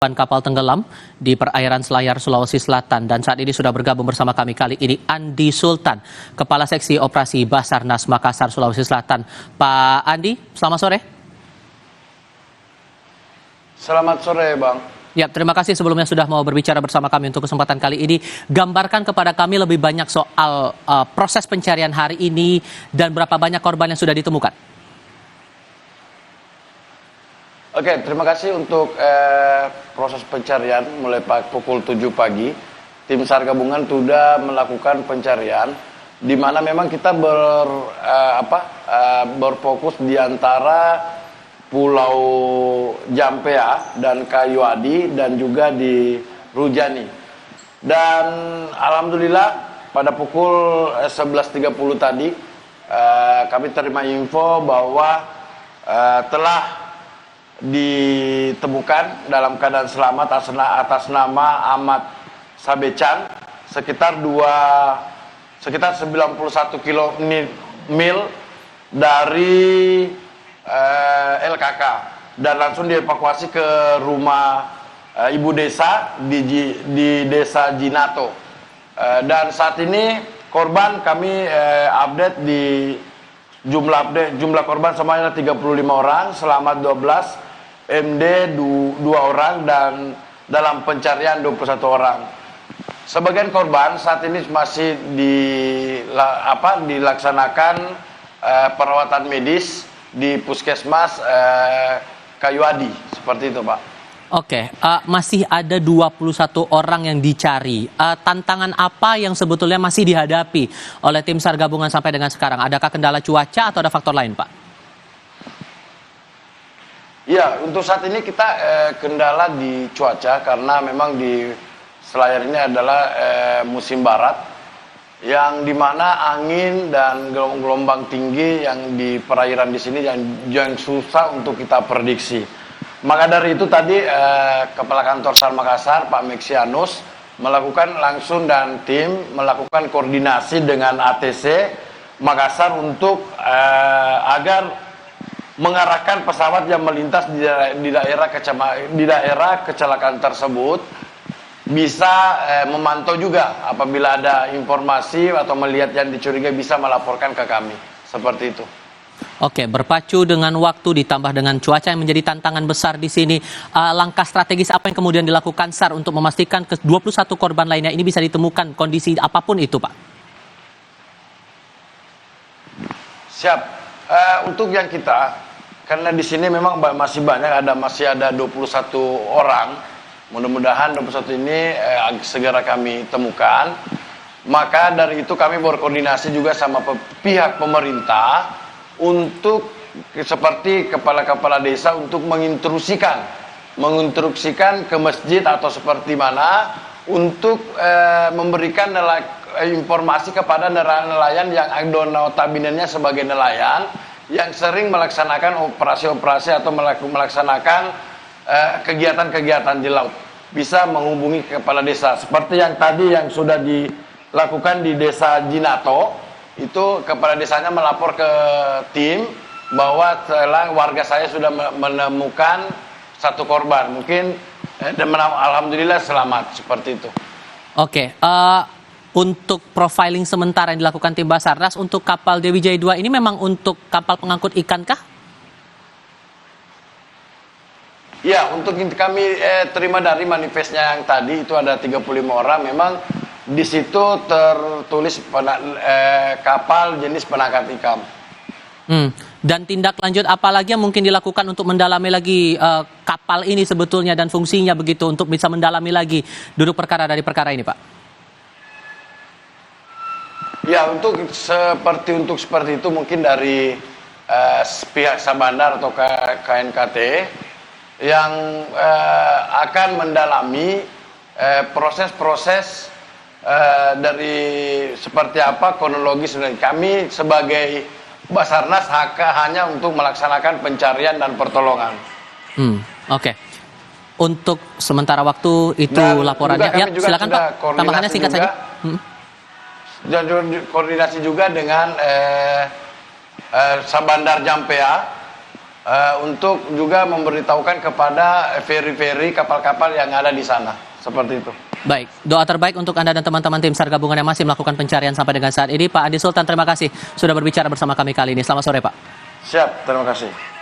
Kapal tenggelam di perairan Selayar, Sulawesi Selatan, dan saat ini sudah bergabung bersama kami kali ini Andi Sultan, Kepala Seksi Operasi Basarnas Makassar, Sulawesi Selatan. Pak Andi, selamat sore. Selamat sore, Bang. Ya, terima kasih sebelumnya sudah mau berbicara bersama kami untuk kesempatan kali ini. Gambarkan kepada kami lebih banyak soal proses pencarian hari ini dan berapa banyak korban yang sudah ditemukan. Oke, terima kasih untuk proses pencarian mulai pukul 7 pagi. Tim SAR gabungan sudah melakukan pencarian di mana memang kita berfokus di antara Pulau Jampea dan Kayuadi dan juga di Rujani. Dan alhamdulillah pada pukul 11.30 tadi kami terima info bahwa telah ditemukan dalam keadaan selamat atas nama Ahmad Sabecan sekitar 91 mil dari LKK dan langsung dievakuasi ke rumah ibu desa di desa Jinato. Dan saat ini korban kami update di jumlah korban semuanya 35 orang, selamat 12, MD 2 orang, dan dalam pencarian 21 orang. Sebagian korban saat ini masih dilaksanakan perawatan medis di Puskesmas Kayuadi, seperti itu, Pak. Oke, masih ada 21 orang yang dicari. Tantangan apa yang sebetulnya masih dihadapi oleh tim SAR gabungan sampai dengan sekarang? Adakah kendala cuaca atau ada faktor lain, Pak? Ya, untuk saat ini kita kendala di cuaca karena memang di Selayar ini adalah musim barat yang dimana angin dan gelombang tinggi yang di perairan di sini yang susah untuk kita prediksi. Maka dari itu tadi Kepala Kantor SAR Makassar Pak Meksianus melakukan langsung dan tim melakukan koordinasi dengan ATC Makassar untuk agar mengarahkan pesawat yang melintas di daerah kecelakaan tersebut bisa memantau juga apabila ada informasi atau melihat yang dicurigai bisa melaporkan ke kami, seperti itu. Oke, berpacu dengan waktu ditambah dengan cuaca yang menjadi tantangan besar di sini. Langkah strategis apa yang kemudian dilakukan SAR untuk memastikan ke 21 korban lainnya ini bisa ditemukan kondisi apapun itu, Pak? Siap. Untuk yang kita, karena di sini memang masih ada 21 orang. Mudah-mudahan 21 ini segera kami temukan. Maka dari itu kami berkoordinasi juga sama pihak pemerintah untuk seperti kepala-kepala desa untuk menginstruksikan ke masjid atau seperti mana untuk memberikan informasi kepada nelayan yang notabene-nya sebagai nelayan yang sering melaksanakan operasi-operasi atau melaksanakan kegiatan-kegiatan di laut, bisa menghubungi kepala desa seperti yang tadi yang sudah dilakukan di desa Jinato. Itu kepala desanya melapor ke tim bahwa setelah warga saya sudah menemukan satu korban, mungkin alhamdulillah selamat, seperti itu. Oke, untuk profiling sementara yang dilakukan tim Basarnas untuk kapal Dewi Jaya 2 ini memang untuk kapal pengangkut ikan kah? Ya, untuk kami terima dari manifestnya yang tadi itu ada 35 orang, memang di situ tertulis kapal jenis penangkap ikan. Dan tindak lanjut apa lagi yang mungkin dilakukan untuk mendalami lagi kapal ini sebetulnya dan fungsinya begitu untuk bisa mendalami lagi duduk perkara dari perkara ini, Pak? Ya, untuk seperti itu mungkin dari pihak Sabandar atau KNKT yang akan mendalami proses-proses dari seperti apa kronologis. Kami sebagai Basarnas hanya untuk melaksanakan pencarian dan pertolongan. Oke. Untuk sementara waktu itu dan laporannya. Ya, silakan Pak. Tambahannya singkat saja. Dan koordinasi juga dengan Sabandar Jampea untuk juga memberitahukan kepada feri-feri kapal-kapal yang ada di sana. Seperti itu. Baik, doa terbaik untuk Anda dan teman-teman tim SAR gabungan yang masih melakukan pencarian sampai dengan saat ini. Pak Andi Sultan, terima kasih sudah berbicara bersama kami kali ini. Selamat sore, Pak. Siap, terima kasih.